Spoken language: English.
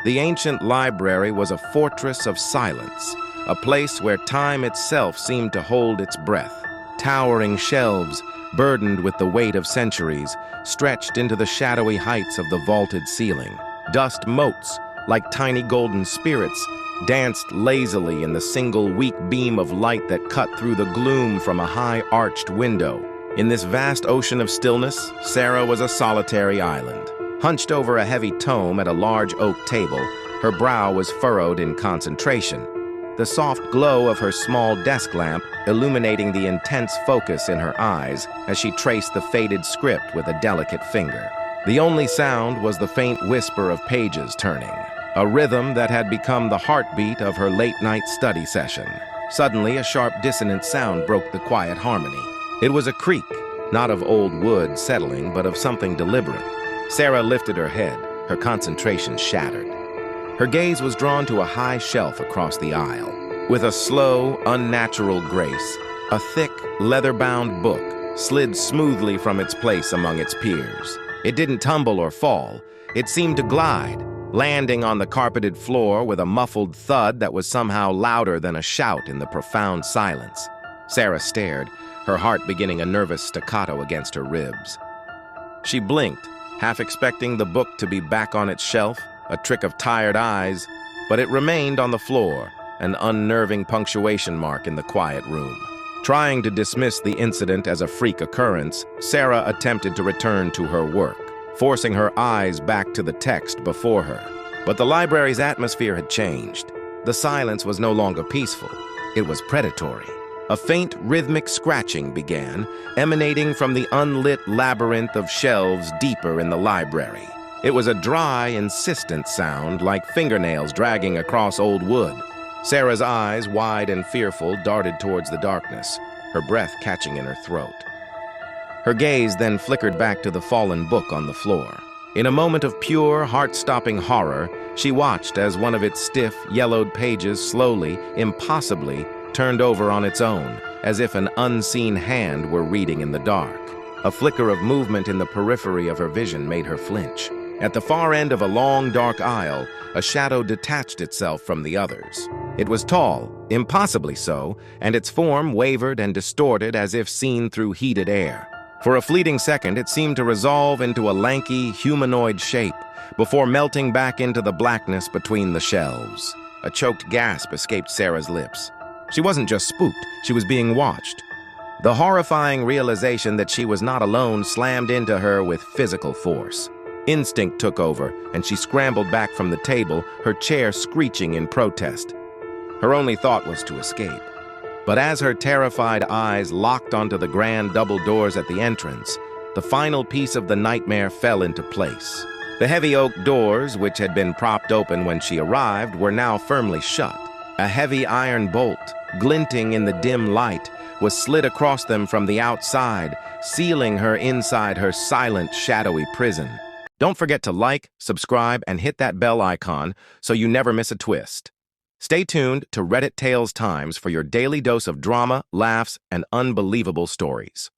The ancient library was a fortress of silence, a place where time itself seemed to hold its breath. Towering shelves, burdened with the weight of centuries, stretched into the shadowy heights of the vaulted ceiling. Dust motes, like tiny golden spirits, danced lazily in the single weak beam of light that cut through the gloom from a high-arched window. In this vast ocean of stillness, Sarah was a solitary island. Hunched over a heavy tome at a large oak table, her brow was furrowed in concentration, the soft glow of her small desk lamp illuminating the intense focus in her eyes as she traced the faded script with a delicate finger. The only sound was the faint whisper of pages turning, a rhythm that had become the heartbeat of her late-night study session. Suddenly, a sharp dissonant sound broke the quiet harmony. It was a creak, not of old wood settling, but of something deliberate. Sarah lifted her head, her concentration shattered. Her gaze was drawn to a high shelf across the aisle. With a slow, unnatural grace, a thick, leather-bound book slid smoothly from its place among its peers. It didn't tumble or fall. It seemed to glide, landing on the carpeted floor with a muffled thud that was somehow louder than a shout in the profound silence. Sarah stared, her heart beginning a nervous staccato against her ribs. She blinked, half expecting the book to be back on its shelf, a trick of tired eyes, but it remained on the floor, an unnerving punctuation mark in the quiet room. Trying to dismiss the incident as a freak occurrence, Sarah attempted to return to her work, forcing her eyes back to the text before her. But the library's atmosphere had changed. The silence was no longer peaceful. It was predatory. A faint rhythmic scratching began, emanating from the unlit labyrinth of shelves deeper in the library. It was a dry, insistent sound like fingernails dragging across old wood. Sarah's eyes, wide and fearful, darted towards the darkness, her breath catching in her throat. Her gaze then flickered back to the fallen book on the floor. In a moment of pure, heart-stopping horror, she watched as one of its stiff, yellowed pages slowly, impossibly, turned over on its own, as if an unseen hand were reading in the dark. A flicker of movement in the periphery of her vision made her flinch. At the far end of a long, dark aisle, a shadow detached itself from the others. It was tall, impossibly so, and its form wavered and distorted as if seen through heated air. For a fleeting second, it seemed to resolve into a lanky, humanoid shape, before melting back into the blackness between the shelves. A choked gasp escaped Sarah's lips. She wasn't just spooked, she was being watched. The horrifying realization that she was not alone slammed into her with physical force. Instinct took over, and she scrambled back from the table, her chair screeching in protest. Her only thought was to escape. But as her terrified eyes locked onto the grand double doors at the entrance, the final piece of the nightmare fell into place. The heavy oak doors, which had been propped open when she arrived, were now firmly shut. A heavy iron bolt, glinting in the dim light, was slid across them from the outside, sealing her inside her silent, shadowy prison. Don't forget to like, subscribe, and hit that bell icon so you never miss a twist. Stay tuned to Reddit Tales Times for your daily dose of drama, laughs, and unbelievable stories.